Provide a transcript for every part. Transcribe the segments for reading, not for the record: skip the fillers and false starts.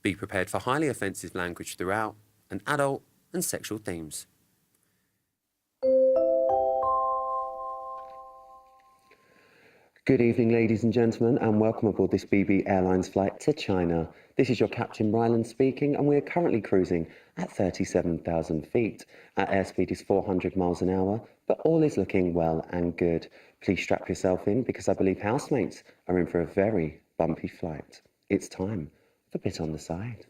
Be prepared for highly offensive language throughout and adult and sexual themes. Good evening, ladies and gentlemen, and welcome aboard this BB Airlines flight to China. This is your Captain Ryland speaking, and we are currently cruising at 37,000 feet. Our airspeed is 400 miles an hour, but all is looking well and good. Please strap yourself in, because I believe housemates are in for a very bumpy flight. It's time for Bit on the Side.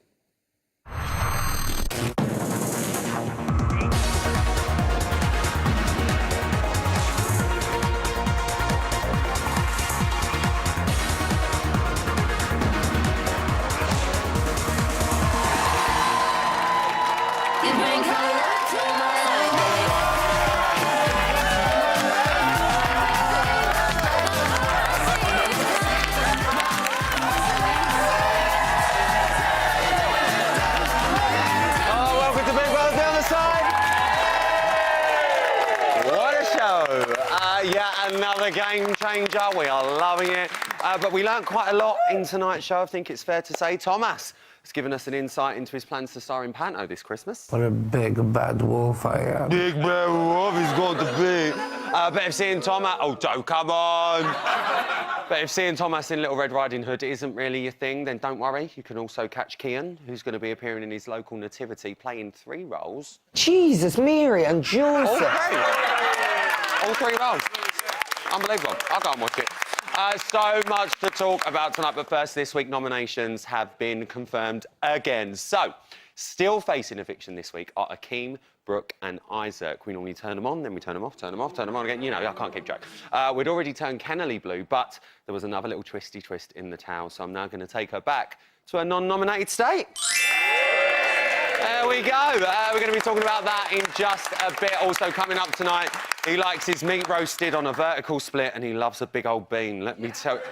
Another game changer. We are loving it. But we learnt quite a lot in tonight's show, I think it's fair to say. Thomas has given us an insight into his plans to star in Panto this Christmas. What a big bad wolf I am. Big bad wolf, he's got to be. But if seeing Thomas... Oh, don't, come on! But if seeing Thomas in Little Red Riding Hood isn't really your thing, then don't worry. You can also catch Kian, who's going to be appearing in his local nativity, playing 3 roles. Jesus, Mary and Joseph. All 3 roles. Unbelievable. I'll go and watch it. So much to talk about tonight, but first this week, nominations have been confirmed again. So, still facing eviction this week are Akeem, Brooke and Isaac. We normally turn them on, then we turn them off, turn them off, turn them on again. You know, I can't keep track. We'd already turned Kennelly blue, but there was another little twisty twist in the towel, so I'm now going to take her back to a non-nominated state. There we go. We're going to be talking about that in just a bit. Also coming up tonight, he likes his meat roasted on a vertical split and he loves a big old bean, let me tell you.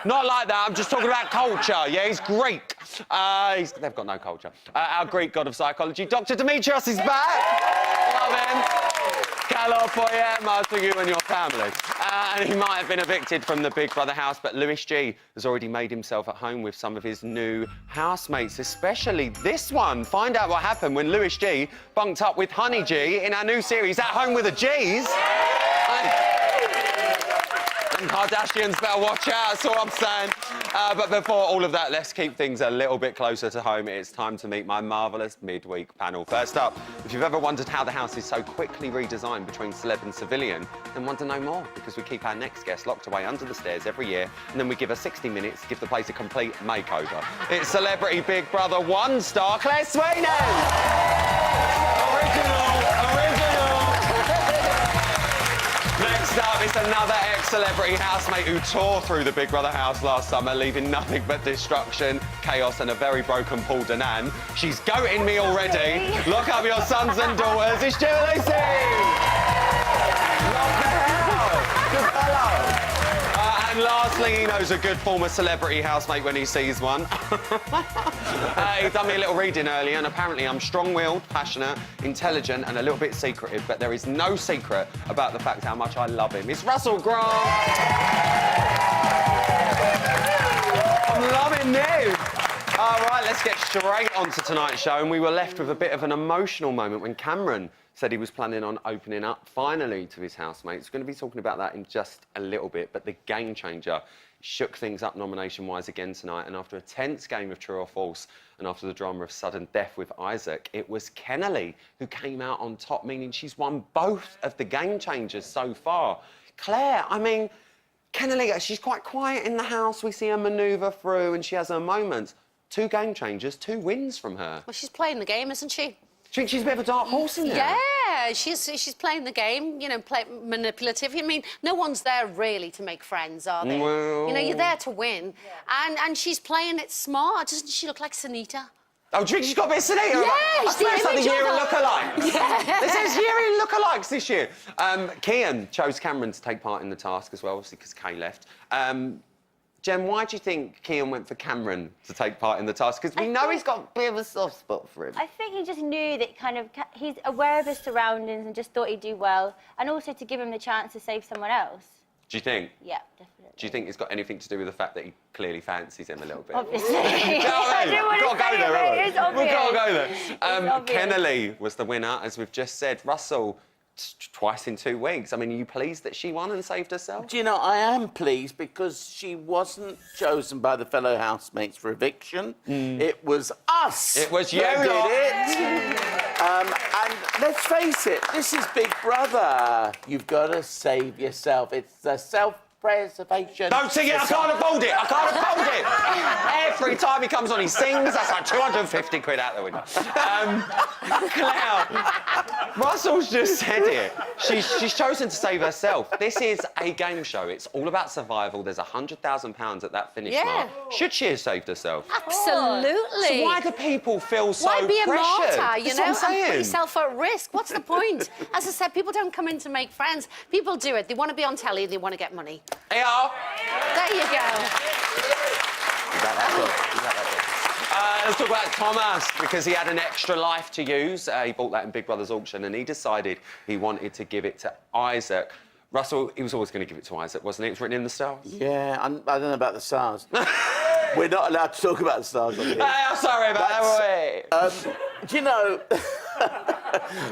Not like that, I'm just talking about culture. Yeah, he's Greek. They've got no culture. Our Greek god of psychology, Dr. Demetrios, is back. Love him. California to you and your family. And he might have been evicted from the Big Brother house, but Lewis G has already made himself at home with some of his new housemates, especially this one. Find out what happened when Lewis G bunked up with Honey G in our new series, At Home with the G's. And Kardashians better watch out, that's all I'm saying. But before all of that, let's keep things a little bit closer to home. It's time to meet my marvellous midweek panel. First up, if you've ever wondered how the house is so quickly redesigned between celeb and civilian, then want to know more, because we keep our next guest locked away under the stairs every year, and then we give her 60 minutes to give the place a complete makeover. It's Celebrity Big Brother 1 star, Claire Sweeney! Original! Next up is another ex-celebrity housemate who tore through the Big Brother house last summer, leaving nothing but destruction, chaos and a very broken Paul Danan. She's goating me already. Lock up your sons and daughters. It's Julie Lucy! What the hell? Good fellow. And lastly, he knows a good former celebrity housemate when he sees one. He done me a little reading earlier, and apparently I'm strong-willed, passionate, intelligent, and a little bit secretive, but there is no secret about the fact how much I love him. It's Russell Grant! I'm loving this! All right, let's get straight onto tonight's show, and we were left with a bit of an emotional moment when Cameron said he was planning on opening up, finally, to his housemates. We're going to be talking about that in just a little bit, but the game changer shook things up nomination-wise again tonight, and after a tense game of true or false, and after the drama of sudden death with Isaac, it was Kennelly who came out on top, meaning she's won both of the game changers so far. Claire, I mean, Kennelly, she's quite quiet in the house. We see her manoeuvre through, and she has her moments. 2 game changers, 2 wins from her. Well, she's playing the game, isn't she? Do you think she's a bit of a dark horse in there? Yeah, she's playing the game, you know, manipulative. I mean, no one's there really to make friends, are they? Well... You know, you're there to win. Yeah. And she's playing it smart. Doesn't she look like Sunita? Oh, do you think she's got a bit of Sunita? Yeah, I swear it's like the year of lookalikes. Yeah. This is year of lookalikes this year. Kian chose Cameron to take part in the task as well, obviously, because Kay left. Jen, why do you think Kian went for Cameron to take part in the task? Because we know he's got a bit of a soft spot for him. I think he just knew that he's aware of his surroundings and just thought he'd do well, and also to give him the chance to save someone else. Do you think? Yeah, definitely. Do you think it's got anything to do with the fact that he clearly fancies him a little bit? Obviously. I don't want to though. Kennelly was the winner, as we've just said. Russell, twice in 2 weeks. I mean, are you pleased that she won and saved herself? Do you know, I am pleased because she wasn't chosen by the fellow housemates for eviction. It was us. It was you that lot. did it. And let's face it, this is Big Brother. You've got to save yourself. It's a self-preservation. Don't sing it, I can't afford it, I can't afford it. Every time he comes on, he sings, that's like 250 quid out the window. Claire, Russell's just said it. She's chosen to save herself. This is a game show. It's all about survival. There's £100,000 at that finish mark. Should she have saved herself? Absolutely. So why do people feel so Why be a pressured? martyr, you That's know, what I'm and put saying. yourself at risk? What's the point? As I said, people don't come in to make friends. People do it. They want to be on telly, they want to get money. They are. There you go. Let's talk about Thomas, because he had an extra life to use. He bought that in Big Brother's auction, and he decided he wanted to give it to Isaac. Russell, he was always going to give it to Isaac, wasn't he? It was written in the stars. Yeah, I don't know about the stars. We're not allowed to talk about the stars on here. I'm sorry about that. Do you know,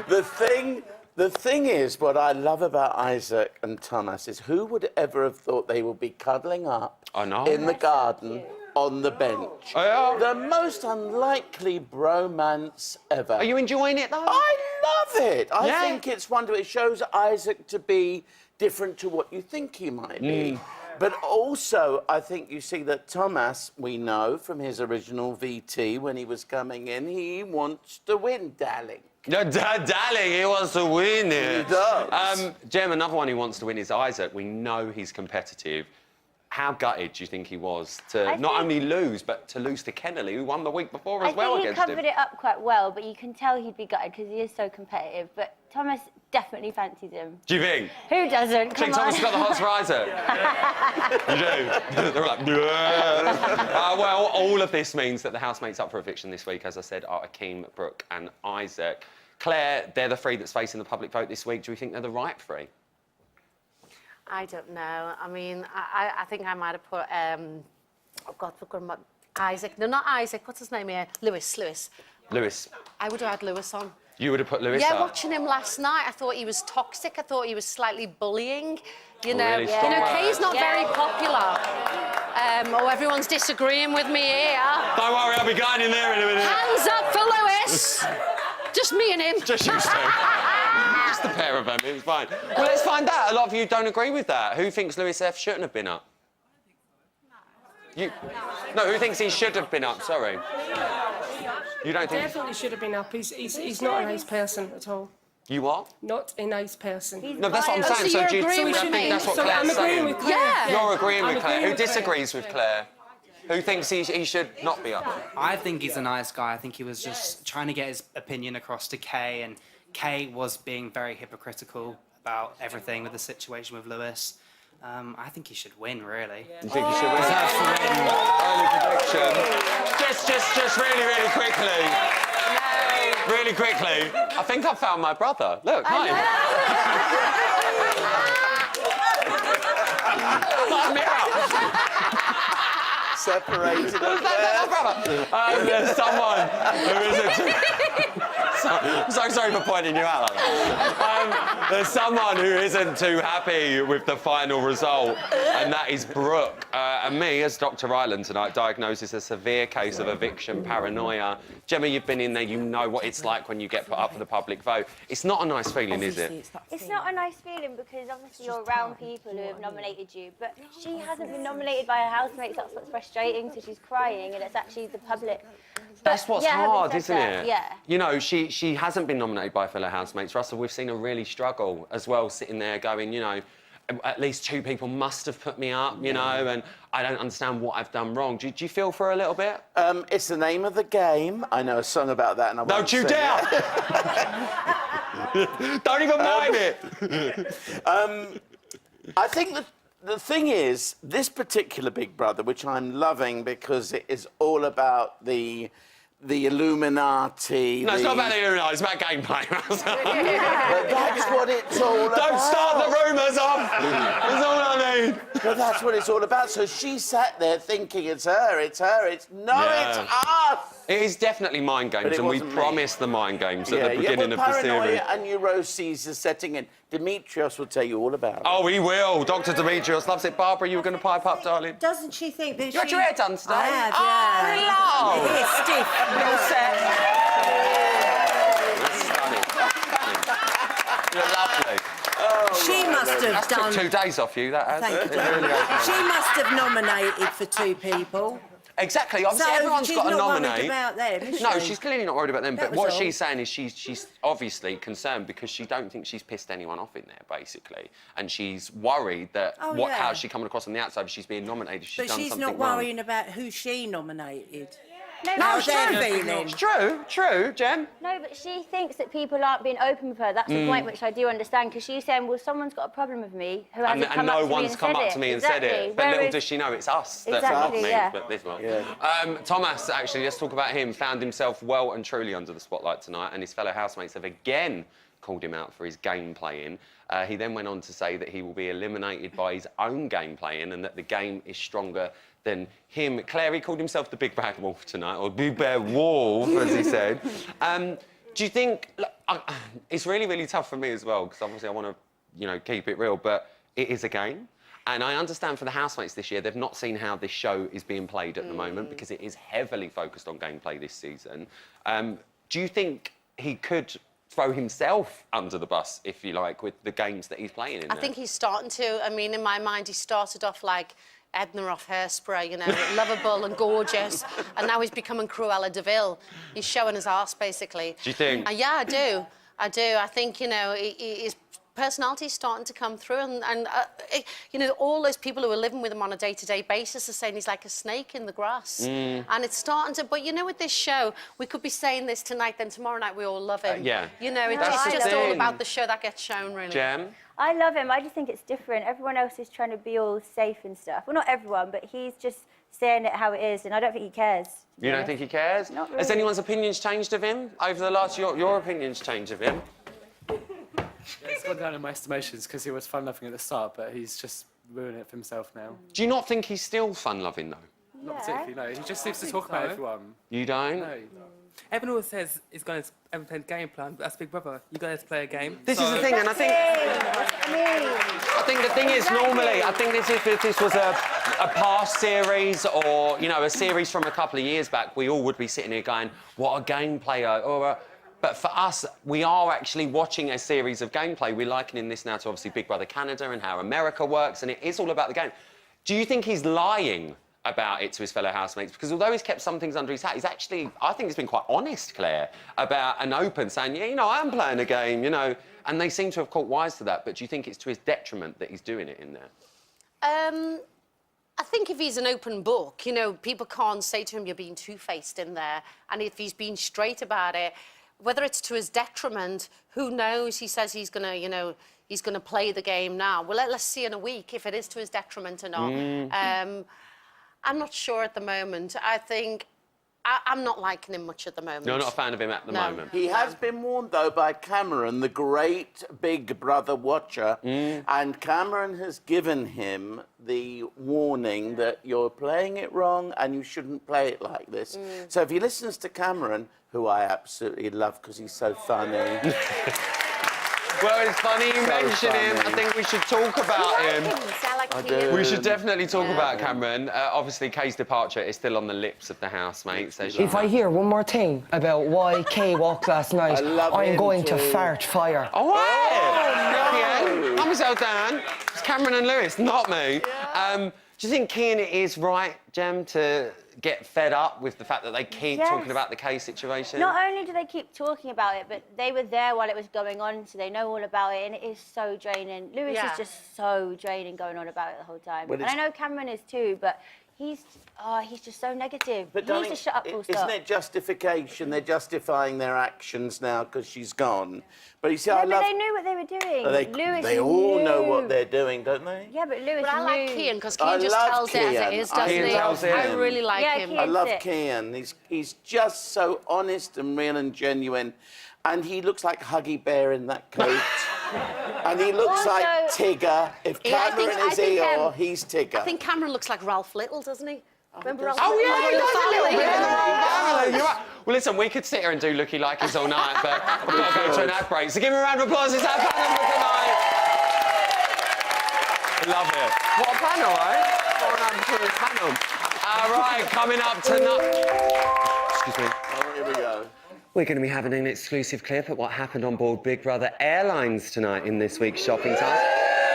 the thing is, what I love about Isaac and Thomas is who would ever have thought they would be cuddling up I know. in the garden on the bench. Oh, yeah. The most unlikely bromance ever. Are you enjoying it, though? I love it. I Yeah. think it's wonderful. It shows Isaac to be different to what you think he might be. But also, I think you see that Thomas, we know from his original VT when he was coming in, he wants to win, darling. No, darling, he wants to win it. He does. Jem, another one who wants to win is Isaac. We know he's competitive. How gutted do you think he was to not only lose, but to lose to Kennelly, who won the week before as well I think he against him? covered it up quite well, but you can tell he'd be gutted because he is so competitive. But Thomas definitely fancies him. Do you think? Who doesn't? Do you Come think Thomas has on. got the hots for Isaac? You do? They're like, yeah. Well, all of this means that the housemates up for eviction this week, as I said, are Akeem, Brooke and Isaac. Claire, they're the three that's facing the public vote this week. Do we think they're the right three? I don't know. I mean, I think I might have put, oh God, Isaac. No, not Isaac. What's his name here? Lewis. Lewis. I would have had Lewis on. You would have put Lewis Yeah, up? watching him last night, I thought he was toxic. I thought he was slightly bullying. You know, really strong words. Kay's not very popular. Everyone's disagreeing with me here. Don't worry, I'll be going in there in a minute. Hands up for Lewis. Just me and him. Just you two. Just the pair of them, it's fine. Well, let's find out. A lot of you don't agree with that. Who thinks Lewis F shouldn't have been up? You? No, who thinks he should have been up? Sorry. You don't think... Definitely should have been up. He's not a nice person at all. You what? Not a nice person. No, that's what I'm Oh, saying. so you're do you agreeing think with me? that's what So Claire's I'm agreeing saying? with Claire. Yeah. You're agreeing I'm with Claire. agreeing Who with Claire. disagrees with Claire? Who thinks he should not be up? I think he's a nice guy. I think he was just trying to get his opinion across to Kay, and Kay was being very hypocritical about everything with the situation with Lewis. I think he should win, really. You think he should win? Early prediction. Just really quickly. Really quickly. I think I found my brother. Look, hi. My mirror. Separated. My brother. There's someone who isn't... I'm so sorry for pointing you out like that. There's someone who isn't too happy with the final result, and that is Brooke. And me, as Dr. Ryland tonight, diagnoses a severe case of eviction paranoia. Gemma, you've been in there, you know what it's like when you get put up for the public vote. It's not a nice feeling, is it? It's not a nice feeling because obviously you're around people who have nominated you, but she hasn't been nominated by her housemates. That's what's frustrating. So she's crying, and it's actually the public. That's what's hard, isn't that, it? Yeah. You know, she hasn't been nominated by fellow housemates. Russell, we've seen her really struggle as well, sitting there going, you know, at least 2 people must have put me up, you know, and I don't understand what I've done wrong. Do you feel for her a little bit? It's the name of the game. I know a song about that, and I won't Don't you sing dare! it. Don't even mime it! I think that the thing is, this particular Big Brother, which I'm loving because it is all about the Illuminati. No, it's not about the Illuminati, it's about gameplay. But that's what it's all about. Don't start the rumours off! That's all I need. But that's what it's all about. So she sat there thinking it's her. No, Yeah. it's us. It is definitely mind games, But it and we wasn't me. promised the mind games at the Yeah, beginning but of the series. paranoia and neuroses are setting in. Demetrios will tell you all about it. Oh, he will. Dr. Demetrios loves it. Barbara, you were going to pipe up, darling. Doesn't she think that You had your hair done today? I have, Oh, yeah. hello. It is stiff. Little set. You're lovely. She must have That's done... took 2 days off you, that has. Thank you, It really has. She must have nominated for 2 people. Exactly. Obviously, So everyone's she's got to not worried nominate. about them, is No, she? she's clearly not worried about them. That But was what all. she's saying is she's obviously concerned because she don't think she's pissed anyone off in there, basically, and she's worried that Oh, yeah. how's she coming across on the outside if she's being nominated? If she's But done she's something not wrong. worrying about who she nominated. No, How's but their she- feeling? It's true, Jem. No, but she thinks that people aren't being open with her. That's the point which I do understand, because she's saying, well, someone's got a problem with me who hasn't And come no up to me one's and come said up to me and said Exactly. it. But little Whereas- does she know it's us that's Exactly, not me. yeah. But this one. Yeah. Thomas, actually, let's talk about him. Found himself well and truly under the spotlight tonight, and his fellow housemates have again called him out for his game playing. He then went on to say that he will be eliminated by his own game playing and that the game is stronger than him. Claire, he called himself the Big Bad Wolf tonight, or Big Bad Wolf, as he said. Do you think... Look, it's really, really tough for me as well, because obviously I want to, keep it real, but it is a game. And I understand for the housemates this year, they've not seen how this show is being played at the moment, because it is heavily focused on gameplay this season. Do you think he could throw himself under the bus, if you like, with the games that he's playing in I there? think he's starting to. I mean, in my mind, he started off like Edna off Hairspray, lovable and gorgeous, and now he's becoming Cruella de Vil. He's showing his arse, basically. Do you think? Yeah, I do. I think, his personality's starting to come through, and all those people who are living with him on a day-to-day basis are saying he's like a snake in the grass. And it's starting to... But, with this show, we could be saying this tonight, then tomorrow night we all love him. Yeah. It's the just all thing. about the show that gets shown, really. Jem? I love him. I just think it's different. Everyone else is trying to be all safe and stuff. Well, not everyone, but he's just saying it how it is, and I don't think he cares. You don't think he cares? Not Has really. anyone's opinions changed of him over the last... Your opinions changed of him? It's gone down in my estimations because he was fun-loving at the start, but he's just ruining it for himself now. Do you not think he's still fun-loving, though? Not particularly, no. He just seems to talk about everyone. You don't? No. Everyone always says he's going to ever play a game plan, but that's Big Brother. You guys play a game. This is the thing, and I think the thing is, normally, I think if this was a past series or, a series from a couple of years back, we all would be sitting here going, what a game player. But for us, we are actually watching a series of gameplay. We're likening this now to, obviously, Big Brother Canada and how America works, and it is all about the game. Do you think he's lying about it to his fellow housemates? Because although he's kept some things under his hat, he's actually, I think he's been quite honest, Claire, about an open, saying, yeah, I am playing a game, and they seem to have caught wise to that. But do you think it's to his detriment that he's doing it in there? I think if he's an open book, people can't say to him, you're being two-faced in there. And if he's being straight about it, whether it's to his detriment, who knows? He says he's going to, he's going to play the game now. Well, let's see in a week if it is to his detriment or not. I'm not sure at the moment. I think I'm not liking him much at the moment. You're not a fan of him at the moment? He has been warned, though, by Cameron, the great Big Brother watcher, and Cameron has given him the warning that you're playing it wrong and you shouldn't play it like this. So if he listens to Cameron, who I absolutely love because he's so funny... Well, it's funny you mention him. I think we should talk about him. We should definitely talk about Cameron. Obviously, Kay's departure is still on the lips of the housemates. If I hear one more thing about why Kay walked last night, I'm going to fart fire. Oh, wow! Calm yourself down. It's Cameron and Lewis, not me. Do you think Kean is right, Jem, to get fed up with the fact that they keep talking about the Kay situation? Not only do they keep talking about it, but they were there while it was going on, so they know all about it, and it is so draining. Lewis is just so draining going on about it the whole time. And I know Cameron is too, but he's just so negative. But he needs to shut up, full stop. Isn't it justification? They're justifying their actions now because she's gone. But you see, But they knew what they were doing. Lewis they all know knew. what they're doing, don't they? Yeah, but Lewis But I like knew. Kean because I Kean just love tells it as it Kean. is, doesn't Kean he? tells it. I really like him. I love it. Kean. He's just so honest and real and genuine. And he looks like Huggy Bear in that coat. And he looks Also- like Tigger. If Cameron is Eeyore, he's Tigger. I think Cameron looks like Ralph Little, doesn't he? Remember Ralph Oh, Little? yeah, he does a little bit. Yeah. You're right. Well, listen, we could sit here and do looky likeys all night, but we've got to go to an ad break. So give me a round of applause. It's our panel for tonight. Love it. What a panel, eh? What an absolute panel. Right, coming up tonight. Excuse me. Oh, here we go. We're going to be having an exclusive clip at what happened on board Big Brother Airlines tonight in this week's Shopping Task.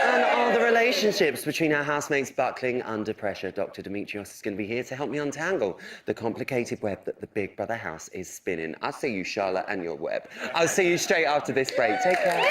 And are the relationships between our housemates buckling under pressure? Dr. Demetrios is going to be here to help me untangle the complicated web that the Big Brother house is spinning. I'll see you, Charlotte, and your web. I'll see you straight after this break. Take care.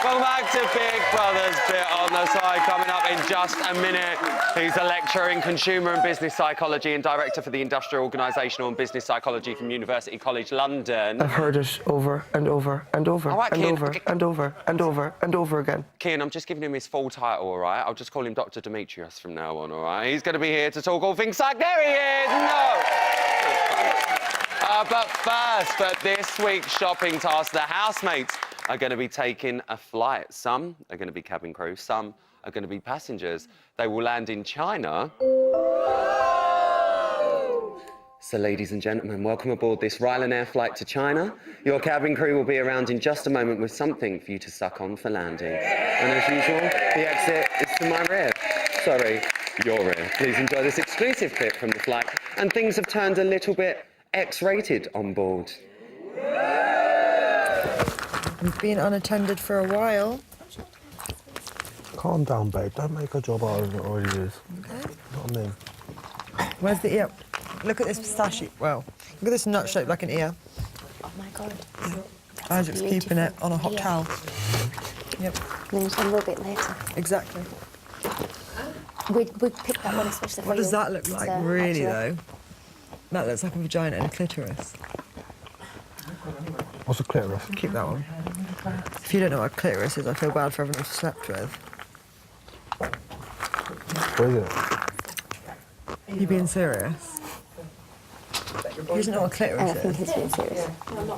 Welcome back to Big Brother's Bit on the Side. Coming up in just a minute, he's a lecturer in consumer and business psychology and director for the Industrial Organisational and Business Psychology from University College London. I've heard it over and over and over right, and Kian. over and over and over and over again. Kian, I'm just giving him his full title, all right? I'll just call him Dr. Demetrios from now on, all right? He's going to be here to talk all things psych. There he is! No! But first, for this week's Shopping Task, the housemates are going to be taking a flight. Some are going to be cabin crew, some are going to be passengers. They will land in China. So, ladies and gentlemen, welcome aboard this Ryanair flight to China. Your cabin crew will be around in just a moment with something for you to suck on for landing. And as usual, the exit is to my rear. Sorry, your rear. Please enjoy this exclusive clip from the flight. And things have turned a little bit X-rated on board. We've been unattended for a while. Calm down, babe. Don't make a job out of it already is. Okay. You know what I mean? Where's the ear? Look at this pistachio. Well, look at this nut shaped like an ear. Oh my god. Isaac's keeping it on a hot towel. Yep. Then a little bit later. Exactly. We picked that one especially for What does you. that look It's, like, really, actually- though? That looks like a vagina and a clitoris. What's a clitoris? Keep that one. If you don't know what a clitoris is, I feel bad for everyone you've slept with. What is it? You being serious? He doesn't know what a clitoris I think is. he's being serious.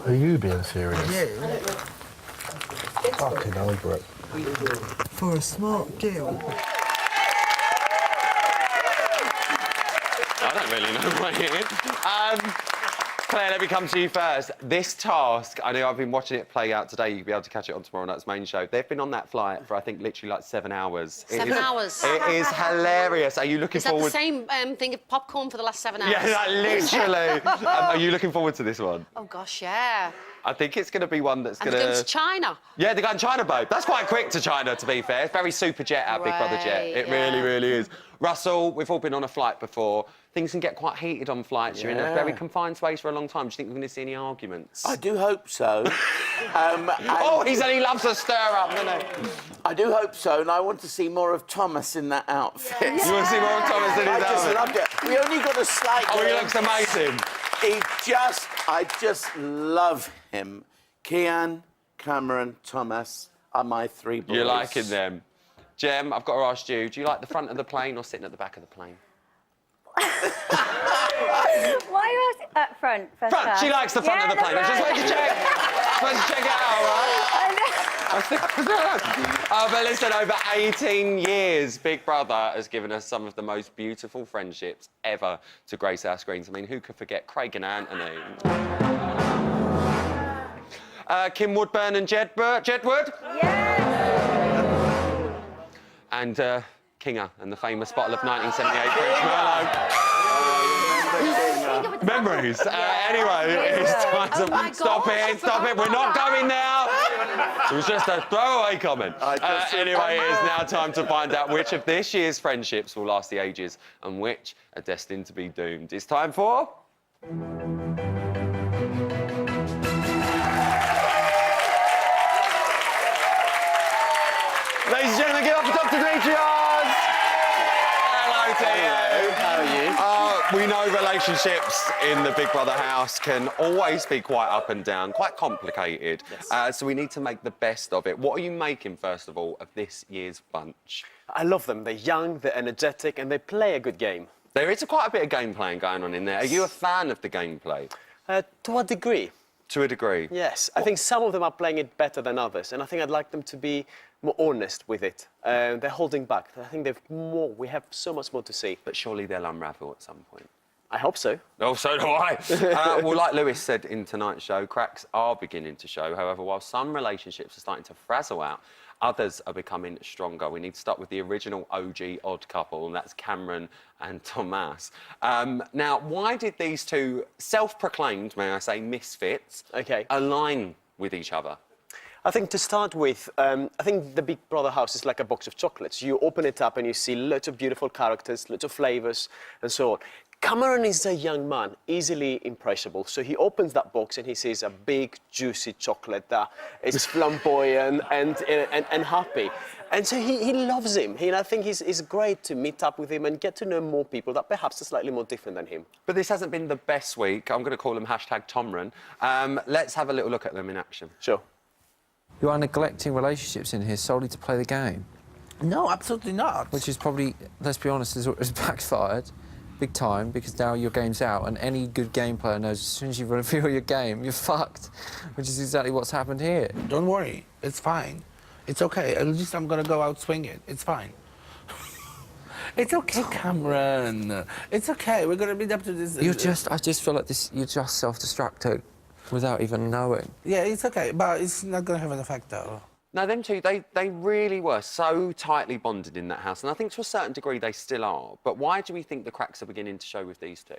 Are you being serious? You? Fucking hell, Brett. For a smart deal. I don't really know what it is. Claire, let me come to you first. This task, I know I've been watching it play out today. You'll be able to catch it on tomorrow night's main show. They've been on that flight for, I think, literally like 7 hours. 7 hours? It is hilarious. Are you looking Is that forward? the same thing of popcorn for the last 7 hours? Yeah, like, literally. Are you looking forward to this one? Oh, gosh, yeah. I think it's going to be one that's And going they're going to China. Yeah, they're going to China, babe. That's quite quick to China, to be fair. It's very super jet, our Big Brother jet. Right, It yeah. really, really is. Russell, we've all been on a flight before. Things can get quite heated on flights. You're in a very confined space for a long time. Do you think we're going to see any arguments? I do hope so. Oh, he said he loves a stir-up, doesn't he? I do hope so, and I want to see more of Thomas in that outfit. You want to see more of Thomas in his I just outfit? loved it. We only got a slight Oh, he glimpse. looks amazing. I just love him. Kian, Cameron, Thomas are my three boys. You're liking them. Jem, I've got to ask you, do you like the front of the plane or sitting at the back of the plane? Why are you asking at front? First Front. class? She likes the front of the plane. I just wanted to check. Just wanted to check it out, right? But listen, over 18 years, Big Brother has given us some of the most beautiful friendships ever to grace our screens. I mean, who could forget Craig and Anthony? Kim Woodburn and Jedward? Yes! And Kinga and the famous bottle of 1978 French Merlot. Memories. Anyway, it's time to... Oh my Stop gosh, I it, stop it. forgot We're not about going now. It was just a throwaway comment. Anyway, it is now time to find out which of this year's friendships will last the ages and which are destined to be doomed. It's time for... Ladies and gentlemen, give up for Dr. Demetrios! Hello to you. How are you? We know relationships in the Big Brother house can always be quite up and down, quite complicated. Yes. So we need to make the best of it. What are you making, first of all, of this year's bunch? I love them. They're young, they're energetic, and they play a good game. There is quite a bit of game playing going on in there. Are you a fan of the gameplay? To what degree? To a degree. Yes, I think some of them are playing it better than others, and I think I'd like them to be more honest with it. They're holding back. I think we have so much more to see. But surely they'll unravel at some point. I hope so. Oh, so do I. Well, like Lewis said in tonight's show, cracks are beginning to show. However, while some relationships are starting to frazzle out, others are becoming stronger. We need to start with the original OG odd couple, and that's Cameron and Thomas. Now, why did these two self-proclaimed, may I say, misfits, align with each other? I think to start with, I think the Big Brother house is like a box of chocolates. You open it up and you see lots of beautiful characters, lots of flavours, and so on. Cameron is a young man, easily impressionable. So he opens that box and he sees a big, juicy chocolate that is flamboyant and happy. And so he loves him. I think it's great to meet up with him and get to know more people that perhaps are slightly more different than him. But this hasn't been the best week. I'm going to call them #Tomron. Let's have a little look at them in action. Sure. You are neglecting relationships in here solely to play the game. No, absolutely not. Which is probably, let's be honest, has backfired big time, because now your game's out, and any good game player knows as soon as you reveal your game, you're fucked, which is exactly what's happened here. Don't worry, it's fine. It's okay. At least I'm gonna go out swinging. It's fine. It's okay, Cameron. It's okay. We're gonna meet up to this. I just feel like you're just self-destructing without even knowing. Yeah, it's okay, but it's not gonna have an effect, though. No, them two, they really were so tightly bonded in that house, and I think to a certain degree they still are. But why do we think the cracks are beginning to show with these two?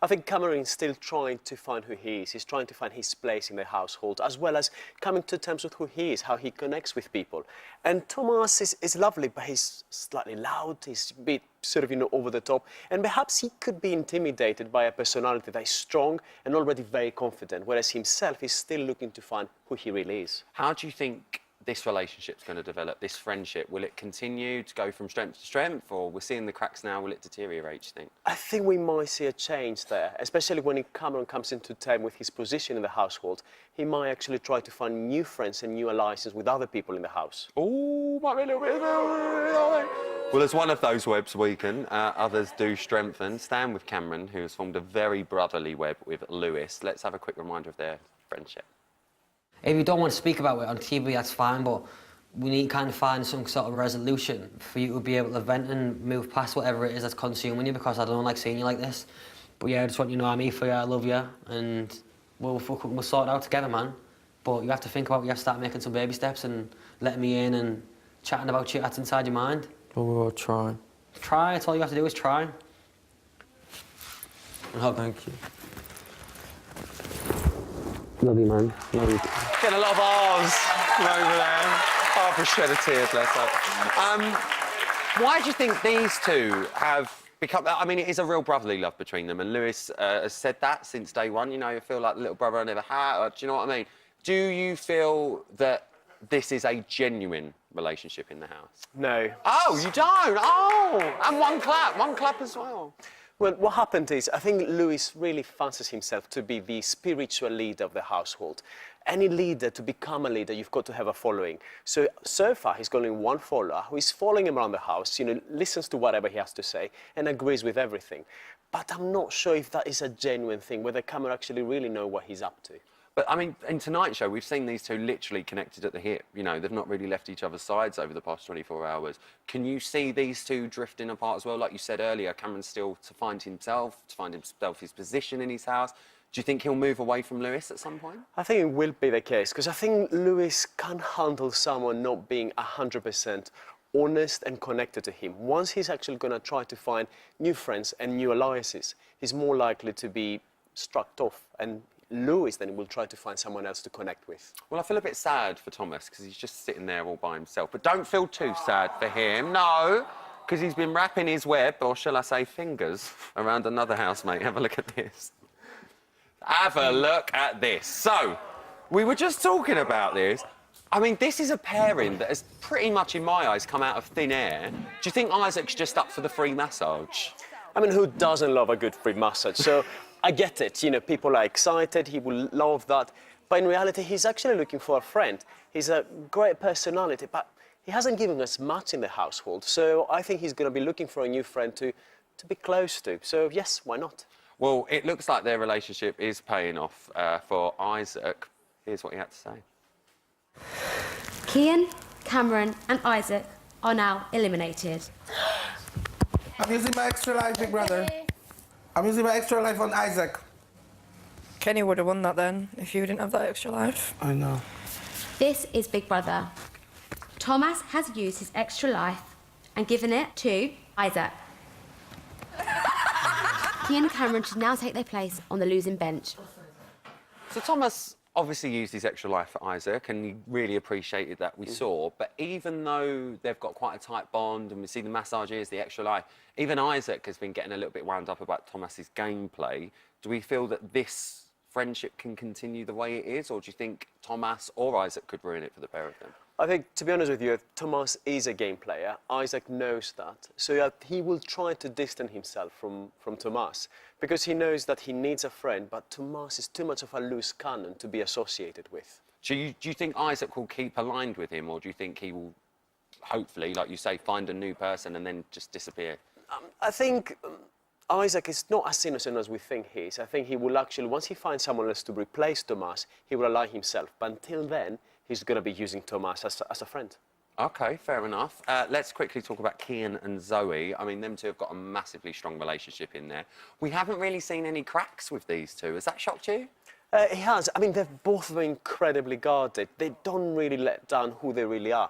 I think Cameron is still trying to find who he is. He's trying to find his place in the household, as well as coming to terms with who he is, how he connects with people. And Thomas is lovely, but he's slightly loud, he's a bit sort of, over the top. And perhaps he could be intimidated by a personality that is strong and already very confident, whereas himself is still looking to find who he really is. How do you think this relationship's going to develop, this friendship? Will it continue to go from strength to strength, or we're seeing the cracks now, will it deteriorate, do you think? I think we might see a change there, especially when Cameron comes into time with his position in the household. He might actually try to find new friends and new alliances with other people in the house. Oh, might be a little bit. Well, as one of those webs weaken, others do strengthen. Stand with Cameron, who has formed a very brotherly web with Lewis. Let's have a quick reminder of their friendship. If you don't want to speak about it on TV, that's fine, but we need to kind of find some sort of resolution for you to be able to vent and move past whatever it is that's consuming you, because I don't like seeing you like this. But yeah, I just want you to know I'm here for you, I love you, and we'll sort it out together, man. But you have to think about, you have to start making some baby steps and letting me in and chatting about shit that's inside your mind. But we'll try. Try, that's all you have to do is try. Thank you. Love you, man. Love you. Getting a lot of R's over there. Oh, for a shred of tears, bless her. Why do you think these two have become... I mean, it is a real brotherly love between them, and Lewis has said that since day one. I feel like the little brother I never had. Or, do you know what I mean? Do you feel that this is a genuine relationship in the house? No. Oh, you don't? Oh! And one clap as well. Well, what happened is, I think Lewis really fancies himself to be the spiritual leader of the household. Any leader, to become a leader, you've got to have a following. So far, he's got only one follower who is following him around the house, listens to whatever he has to say and agrees with everything. But I'm not sure if that is a genuine thing, whether Cameron actually really know what he's up to. But, I mean, in tonight's show, we've seen these two literally connected at the hip. They've not really left each other's sides over the past 24 hours. Can you see these two drifting apart as well? Like you said earlier, Cameron's still to find himself his position in his house. Do you think he'll move away from Lewis at some point? I think it will be the case, because I think Lewis can't handle someone not being 100% honest and connected to him. Once he's actually going to try to find new friends and new alliances, he's more likely to be struck off, and Lewis then will try to find someone else to connect with. Well, I feel a bit sad for Thomas, because he's just sitting there all by himself. But don't feel too sad for him, no, because he's been wrapping his web, or shall I say fingers, around another housemate. Have a look at this. Have a look at this. So, we were just talking about this. I mean, this is a pairing that has pretty much, in my eyes, come out of thin air. Do you think Isaac's just up for the free massage? I mean, who doesn't love a good free massage? So I get it, people are excited, he will love that. But in reality, he's actually looking for a friend. He's a great personality, but he hasn't given us much in the household. So I think he's going to be looking for a new friend to be close to. So yes, why not? Well, it looks like their relationship is paying off for Isaac. Here's what he had to say. Kian, Cameron and Isaac are now eliminated. I'm using my extra life, big brother. I'm using my extra life on Isaac. Kenny would have won that then if you didn't have that extra life. I know. This is Big Brother. Thomas has used his extra life and given it to Isaac. Kian and Cameron should now take their place on the losing bench. So Thomas obviously used his extra life for Isaac, and he really appreciated that, we saw. But even though they've got quite a tight bond, and we see the massages, the extra life, even Isaac has been getting a little bit wound up about Thomas's gameplay. Do we feel that this friendship can continue the way it is, or do you think Thomas or Isaac could ruin it for the pair of them? I think, to be honest with you, Thomas is a game player. Isaac knows that. So he will try to distance himself from Thomas because he knows that he needs a friend, but Thomas is too much of a loose cannon to be associated with. Do you think Isaac will keep aligned with him, or do you think he will, hopefully, like you say, find a new person and then just disappear? I think Isaac is not as innocent as we think he is. I think he will actually, once he finds someone else to replace Thomas, he will align himself. But until then, he's going to be using Thomas as a friend. OK, fair enough. Let's quickly talk about Kian and Zoe. I mean, them two have got a massively strong relationship in there. We haven't really seen any cracks with these two. Has that shocked you? It has. I mean, they've both been incredibly guarded. They don't really let down who they really are.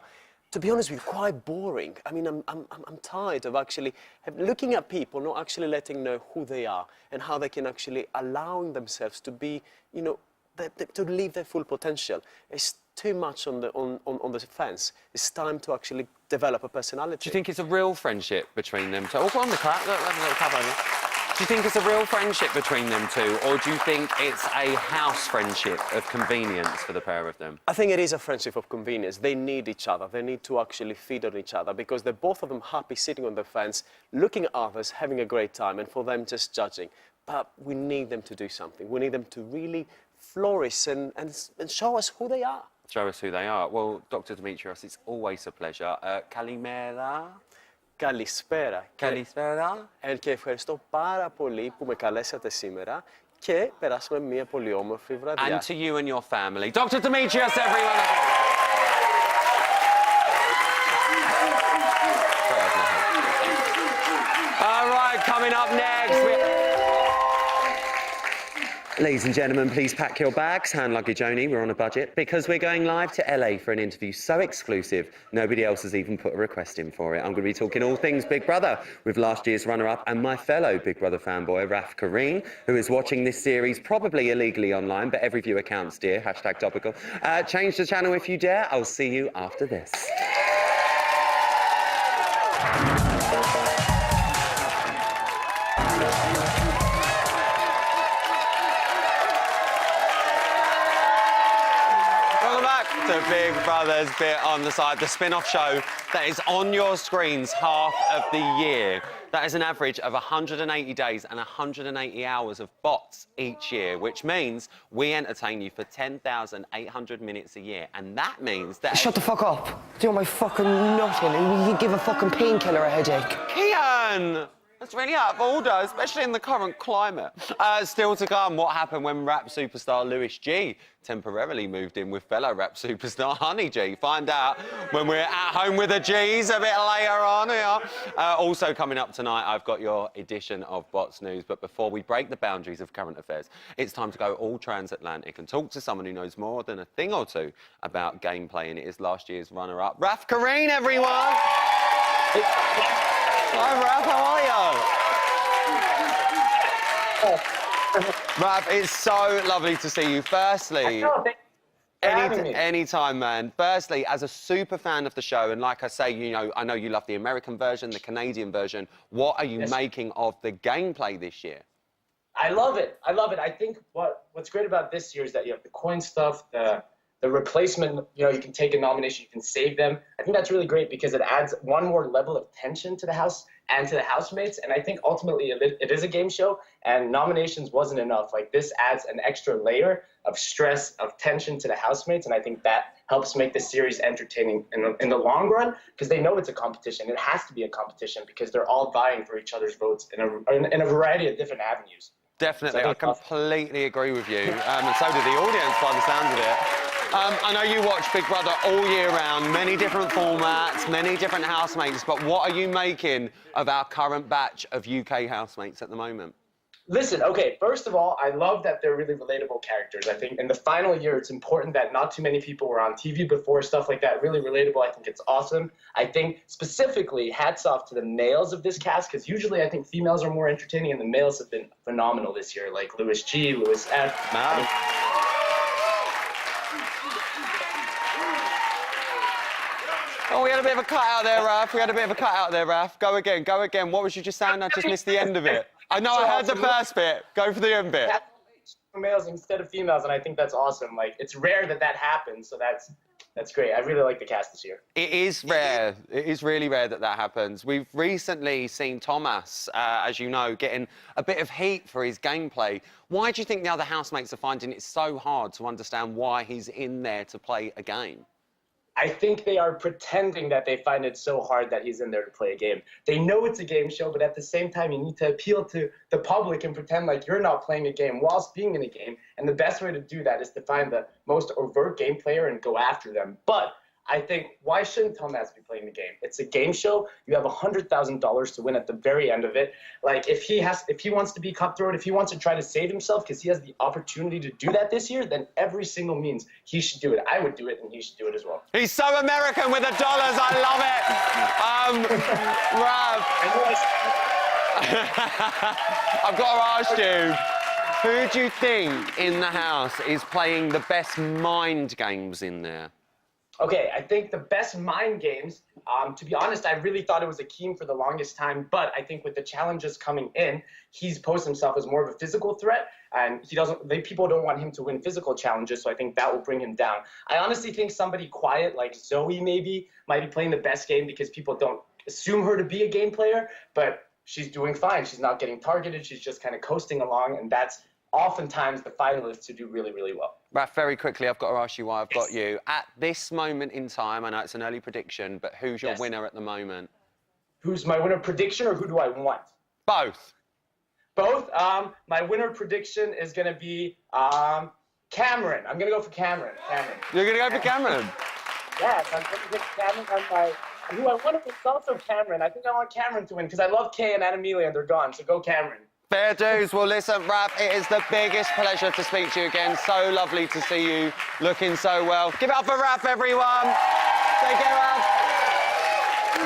To be honest with you, quite boring. I mean, I'm tired of actually looking at people, not actually letting know who they are and how they can actually allowing themselves to be, you know, to live their full potential. It's too much on the fence. It's time to actually develop a personality. Do you think it's a real friendship between them two? Oh, go on the clap. Look, have a little clap over. Do you think it's a real friendship between them two, or do you think it's a house friendship of convenience for the pair of them? I think it is a friendship of convenience. They need each other. They need to actually feed on each other because they're both of them happy sitting on the fence, looking at others, having a great time, and for them just judging. But we need them to do something. We need them to really flourish and show us who they are. Show us who they are. Well, Dr. Demetrios, it's always a pleasure. Kalimera. Καλησπέρα. Καλησπέρα. Και ευχαριστώ πάρα πολύ που με καλέσατε σήμερα και περάσαμε μια πολύ όμορφη βραδιά. And to you and your family. Dr. Demetrios, everyone. All right, coming up next. Ladies and gentlemen, please pack your bags, hand luggage only, we're on a budget, because we're going live to LA for an interview so exclusive, nobody else has even put a request in for it. I'm going to be talking all things Big Brother with last year's runner-up and my fellow Big Brother fanboy, Raf Kareem, who is watching this series probably illegally online, but every viewer counts, dear, hashtag topical. Change the channel if you dare. I'll see you after this. The Big Brother's bit on the side, the spin-off show that is on your screens half of the year. That is an average of 180 days and 180 hours of bots each year, which means we entertain you for 10,800 minutes a year. And that means that... Shut the fuck up. Do my fucking nothing. You give a fucking painkiller a headache. Kian! That's really out of order, especially in the current climate. Still to come, what happened when rap superstar Louis G temporarily moved in with fellow rap superstar Honey G. Find out when we're at home with the G's a bit later on here. Also coming up tonight, I've got your edition of Bots News. But before we break the boundaries of current affairs, it's time to go all transatlantic and talk to someone who knows more than a thing or two about gameplay, and it is last year's runner-up, Raf Kareem, everyone! Hi, Raf, how are you? Raf, it's so lovely to see you. Firstly, anytime, man. Firstly, as a super fan of the show, and like I say, you know, I know you love the American version, the Canadian version. What are you making of the gameplay this year? I love it. I love it. I think what's great about this year is that you have the coin stuff, the replacement, you know, you can take a nomination, you can save them. I think that's really great because it adds one more level of tension to the house and to the housemates. And I think ultimately it is a game show, and nominations wasn't enough. Like, this adds an extra layer of stress, of tension to the housemates. And I think that helps make the series entertaining in the long run, because they know it's a competition. It has to be a competition because they're all vying for each other's votes in a variety of different avenues. Definitely, So I completely agree with you, and so did the audience by the sounds of it. I know you watch Big Brother all year round, many different formats, many different housemates, but what are you making of our current batch of UK housemates at the moment? Listen, okay, first of all, I love that they're really relatable characters. I think in the final year, it's important that not too many people were on TV before, stuff like that, really relatable. I think it's awesome. I think specifically, hats off to the males of this cast, because usually I think females are more entertaining, and the males have been phenomenal this year, like Louis G, Louis F. Oh, we had a bit of a cut out there, Raf. We had a bit of a cut out there, Raf. Go again, go again. What was you just saying? I just missed the end of it. I know, I heard the first bit. Go for the end bit. Males instead of females, and I think that's awesome. Like, it's rare that that happens, so that's great. I really like the cast this year. It is rare. It is really rare that that happens. We've recently seen Thomas, as you know, getting a bit of heat for his gameplay. Why do you think the other housemates are finding it so hard to understand why he's in there to play a game? I think they are pretending that they find it so hard that he's in there to play a game. They know it's a game show, but at the same time, you need to appeal to the public and pretend like you're not playing a game whilst being in a game. And the best way to do that is to find the most overt game player and go after them. But I think, why shouldn't Thomas be playing the game? It's a game show. You have $100,000 to win at the very end of it. Like, if he wants to be cutthroat, if he wants to try to save himself because he has the opportunity to do that this year, then every single means he should do it. I would do it, and he should do it as well. He's so American with the dollars. I love it. Rav, I've got to ask you, who do you think in the house is playing the best mind games in there? Okay, I think the best mind games, to be honest, I really thought it was Akeem for the longest time, but I think with the challenges coming in, he's posed himself as more of a physical threat, and people don't want him to win physical challenges, so I think that will bring him down. I honestly think somebody quiet, like Zoe maybe, might be playing the best game because people don't assume her to be a game player, but she's doing fine. She's not getting targeted. She's just kind of coasting along, and that's oftentimes the finalists who do really, really well. Raf, very quickly, I've got to ask you why I've got you. At this moment in time, I know it's an early prediction, but who's your winner at the moment? Who's my winner prediction, or who do I want? Both. Both? My winner prediction is going to be Cameron. I'm going to go for Cameron. You're going to go for Cameron? Yes, I'm going to pick Cameron. Who I want to pick is also Cameron. I think I want Cameron to win because I love Kay and Amelia and they're gone, so go Cameron. Fair dues. Well, listen, Raf, it is the biggest pleasure to speak to you again. So lovely to see you looking so well. Give it up for Raf, everyone. Take care, Raf.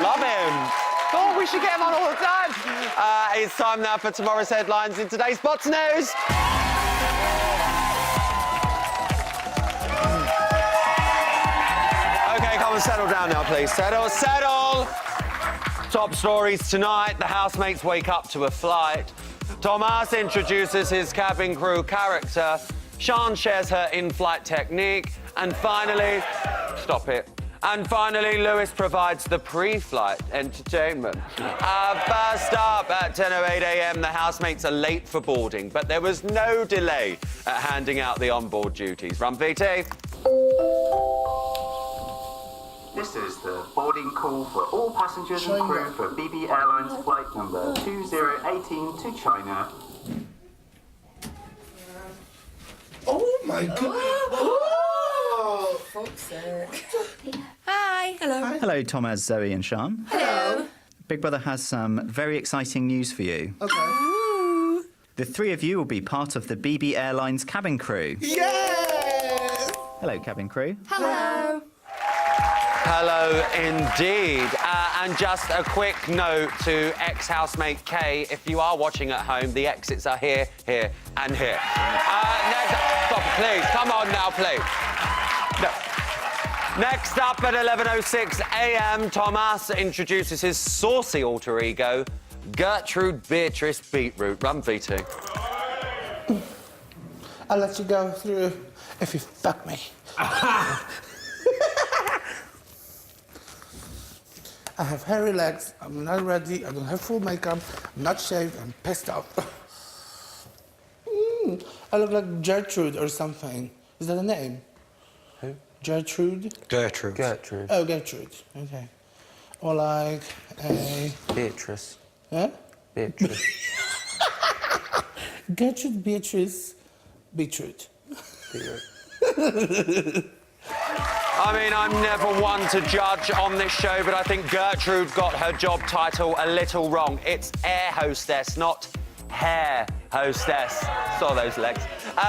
Love him. Oh, we should get him on all the time. It's time now for tomorrow's headlines in today's Bots News. OK, come and settle down now, please. Settle. Top stories tonight. The housemates wake up to a flight. Thomas introduces his cabin crew character. Sian shares her in-flight technique. And finally, stop it. And finally, Lewis provides the pre-flight entertainment. First up, at 10:08 a.m, the housemates are late for boarding, but there was no delay at handing out the onboard duties. Run, VT. This is the boarding call for all passengers and crew for BB Airlines flight number 2018 to China. Oh my God! Oh, fuck's sake. Hi. Hello. Hello, Thomas, Zoe and Sian. Hello. Big Brother has some very exciting news for you. Okay. Ooh. The three of you will be part of the BB Airlines cabin crew. Yes! Hello, cabin crew. Hello. Hello indeed. And just a quick note to ex-housemate Kay, if you are watching at home, the exits are here, here and here. Next up, stop, please. Come on now, please. No. Next up at 11:06 a.m, Thomas introduces his saucy alter ego, Gertrude Beatrice Beetroot. Run, VT. I'll let you go through if you fuck me. I have hairy legs, I'm not ready, I don't have full makeup, I'm not shaved, I'm pissed off. I look like Gertrude or something. Is that a name? Who? Gertrude? Gertrude. Oh, Gertrude, okay. Or like a... Beatrice. Huh? Beatrice. Gertrude, Beatrice, Beetroot. I mean, I'm never one to judge on this show, but I think Gertrude got her job title a little wrong. It's air hostess, not hair hostess. Saw those legs.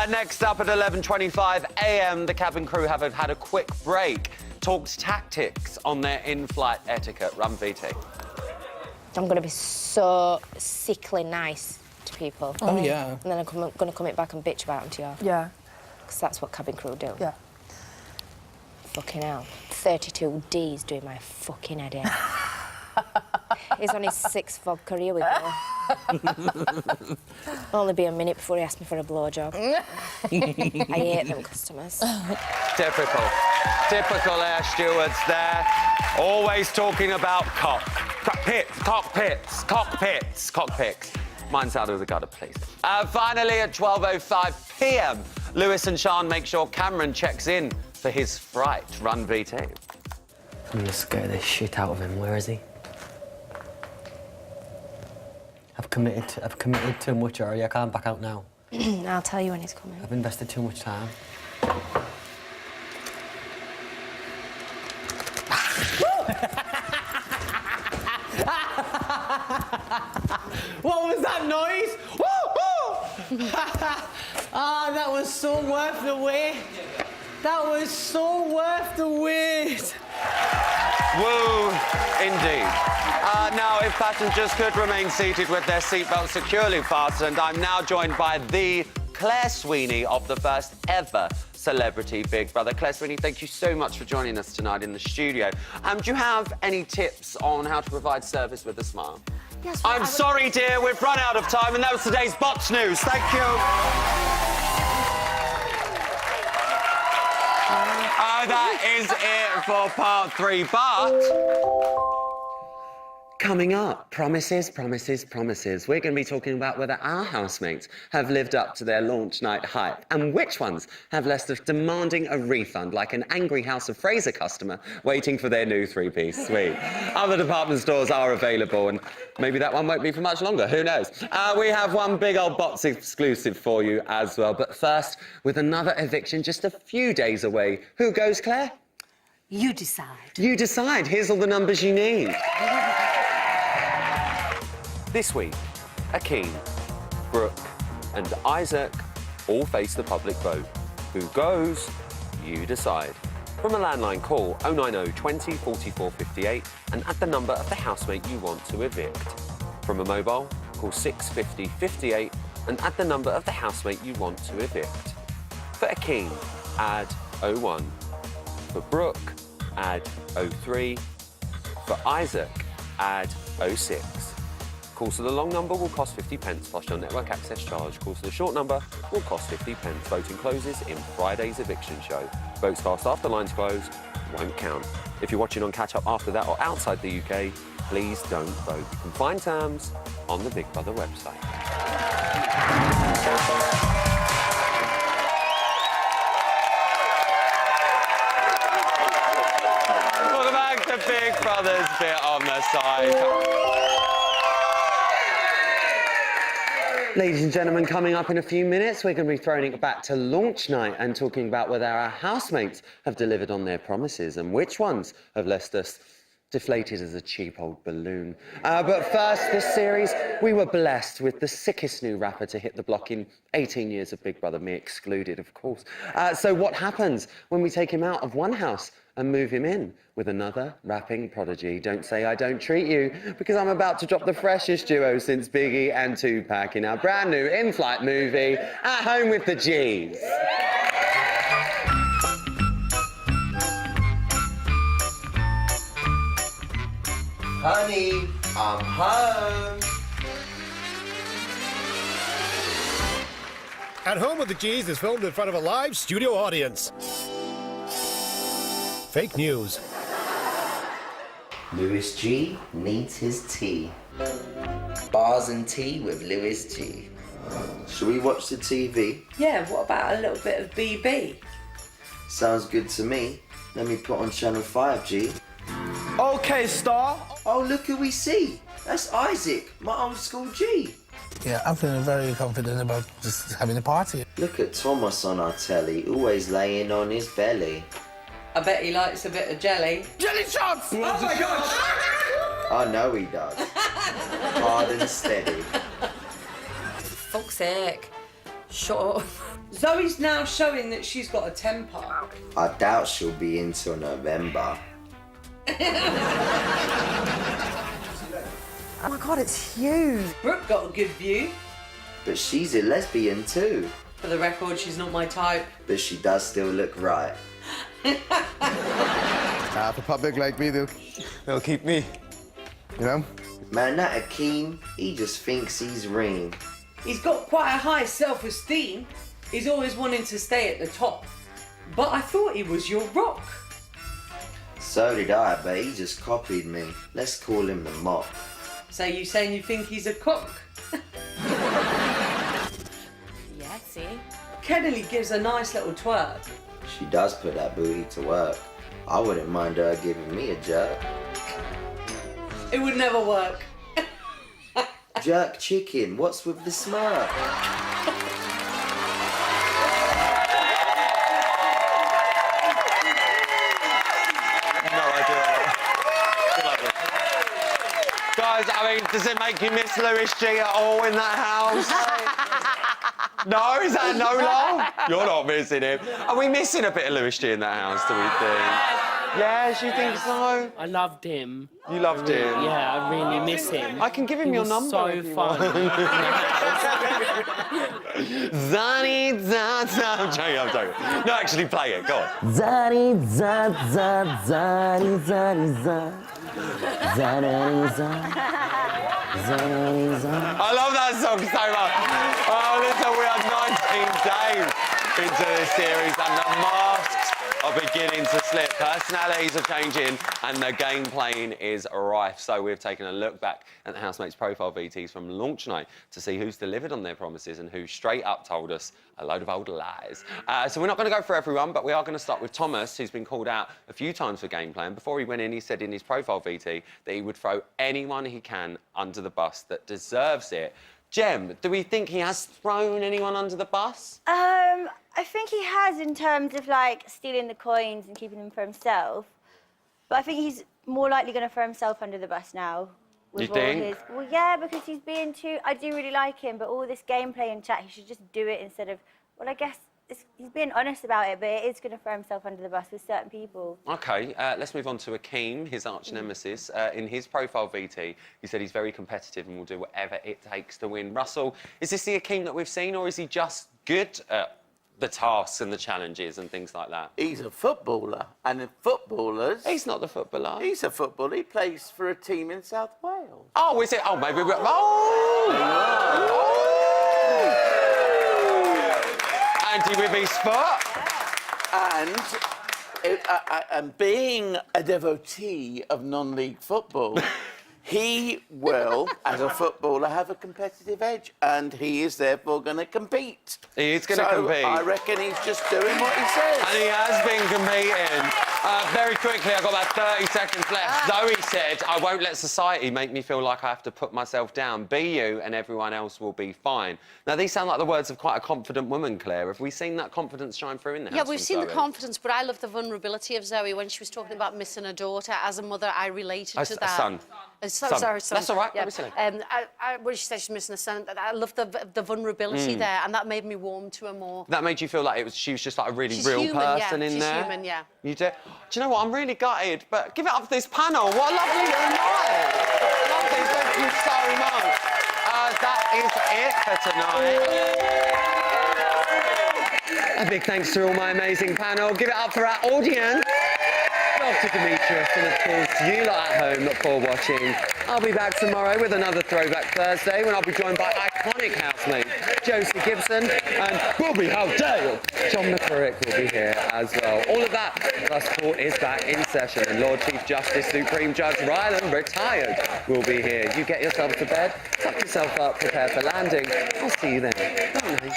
Next up at 11:25 a.m, the cabin crew have had a quick break. Talked tactics on their in-flight etiquette. Run VT. I'm going to be so sickly nice to people. Oh, yeah. And then I'm going to come back and bitch about them to you. Yeah. Because that's what cabin crew do. Yeah. Fucking hell. 32D's doing my fucking head in. He's on his 6th vodka, here we go. Only be a minute before he asked me for a blowjob. I hate them customers. Typical. Typical air stewards there. Always talking about cockpits. Mine's out of the gutter, please. Finally, at 12:05 p.m, Lewis and Sean make sure Cameron checks in for his fright. Run VT. I'm gonna scare the shit out of him. Where is he? I've committed too much already. I can't back out now. I'll tell you when he's coming. I've invested too much time. What was that noise? Ah, that was so worth the wait. That was so worth the wait. Woo, indeed. Now, if passengers could remain seated with their seatbelts securely fastened, I'm now joined by the Claire Sweeney of the first ever Celebrity Big Brother. Claire Sweeney, thank you so much for joining us tonight in the studio. Do you have any tips on how to provide service with a smile? Yes, I'm sorry, dear, we've run out of time, and that was today's Bots News. Thank you. That is it for part 3, but... Coming up, promises. We're going to be talking about whether our housemates have lived up to their launch night hype and which ones have left us demanding a refund like an angry House of Fraser customer waiting for their new 3-piece suite. Other department stores are available and maybe that one won't be for much longer, who knows? We have one big old Bots exclusive for you as well, but first, with another eviction just a few days away, who goes, Claire? You decide. You decide. Here's all the numbers you need. This week, Akeem, Brooke and Isaac all face the public vote. Who goes? You decide. From a landline, call 090 20 44 58 and add the number of the housemate you want to evict. From a mobile, call 650 58 and add the number of the housemate you want to evict. For Akeem, add 01. For Brooke, add 03. For Isaac, add 06. Calls to the long number will cost 50p plus your network access charge. Calls to the short number will cost 50p. Voting closes in Friday's eviction show. Votes cast after lines close won't count. If you're watching on Catch Up after that or outside the UK, please don't vote. You can find terms on the Big Brother website. Welcome back to Big Brother's bit on the side. Ladies and gentlemen, coming up in a few minutes, we're going to be throwing it back to launch night and talking about whether our housemates have delivered on their promises and which ones have left us deflated as a cheap old balloon. But first, this series, we were blessed with the sickest new rapper to hit the block in 18 years of Big Brother, me excluded, of course. So what happens when we take him out of one house and move him in with another rapping prodigy? Don't say I don't treat you, because I'm about to drop the freshest duo since Biggie and Tupac in our brand new in-flight movie, At Home with the G's. Honey, I'm home. At Home with the G's is filmed in front of a live studio audience. Fake news. Louis G needs his tea. Bars and tea with Louis G. Shall we watch the TV? Yeah, what about a little bit of BB? Sounds good to me. Let me put on Channel 5, G. Okay, Star. Oh, look who we see. That's Isaac, my old school G. Yeah, I'm feeling very confident about just having a party. Look at Thomas on our telly, always laying on his belly. I bet he likes a bit of jelly. Jelly shots! Oh my gosh! I know he does. Hard and steady. Fuck's sake. Shut up. Zoe's now showing that she's got a temper. I doubt she'll be in till November. Oh my God, it's huge. Brooke got a good view. But she's a lesbian too. For the record, she's not my type. But she does still look right. For public like me do. They'll keep me. You know? Man, that Akeem, he just thinks he's Reem. He's got quite a high self-esteem. He's always wanting to stay at the top. But I thought he was your rock. So did I, but he just copied me. Let's call him the Mop. So you saying you think he's a cock? Yeah, see? Kennelly gives a nice little twerk. She does put that booty to work. I wouldn't mind her giving me a jerk. It would never work. Jerk chicken, what's with the smirk? Guys, I mean, does it make you miss Lewis G at all in that house? No? Is that no laugh? You're not missing him. Are we missing a bit of Lewis G in that house, do we think? Yes, you think so? I loved him. You loved him? Yeah, I really miss him. I can give him He your was number. so if you fun. want. Zani, za, za. I'm joking. No, actually play it. Go on. Zani, za, za, zani, zani, za. Zani, za. Zani, za. I love that song so much. Oh, listen, we are 19 days into this series and the masks are beginning to slip. Personalities are changing and the game playing is rife. So we've taken a look back at the Housemates profile VTs from launch night to see who's delivered on their promises and who straight up told us a load of old lies. So we're not going to go for everyone, but we are going to start with Thomas, who's been called out a few times for gameplay. And before he went in, he said in his profile VT that he would throw anyone he can under the bus that deserves it. Jem, do we think he has thrown anyone under the bus? I think he has in terms of, like, stealing the coins and keeping them for himself. But I think he's more likely going to throw himself under the bus now. You think? Well, yeah, because he's being too... I do really like him, but all this gameplay and chat, he should just do it instead of... Well, I guess he's being honest about it, but it is going to throw himself under the bus with certain people. OK, let's move on to Akeem, his arch nemesis. In his profile VT, he said he's very competitive and will do whatever it takes to win. Russell, is this the Akeem that we've seen, or is he just good at the tasks and the challenges and things like that? He's a footballer, and in footballers... He's not the footballer. He's a footballer. He plays for a team in South Wales. Oh, is it? Oh, maybe we're... Oh! Andy with his foot. And being a devotee of non-league football, he will, as a footballer, have a competitive edge, and he is therefore going to compete. He is going to compete. I reckon he's just doing what he says. And he has been competing. Very quickly, I've got about 30 seconds left. Zoe said, I won't let society make me feel like I have to put myself down. Be you and everyone else will be fine. Now, these sound like the words of quite a confident woman, Claire. Have we seen that confidence shine through in the house? Yeah, we've seen Zoe? the confidence, but I love the vulnerability of Zoe when she was talking about missing a daughter. As a mother, I related to that. A son. Sorry, son. That's all right. Yeah. Don't be silly. When she said she's missing a son, I love the vulnerability there, and that made me warm to her more. That made you feel like she was just like a really She's real human, person yeah. in She's there? human, yeah. You do? Do you know what? I'm really gutted, but give it up for this panel. What a lovely little night. Lovely, thank you so much. That is it for tonight. A big thanks to all my amazing panel. Give it up for our audience. Dr. Demetrius, and of course you lot at home for watching. I'll be back tomorrow with another Throwback Thursday when I'll be joined by iconic housemates Josie Gibson and Bobby, how dare you! John McCurrick will be here as well. All of that plus court is back in session and Lord Chief Justice Supreme Judge Ryland, retired, will be here. You get yourself to bed, tuck yourself up, prepare for landing. I'll see you then. Bye.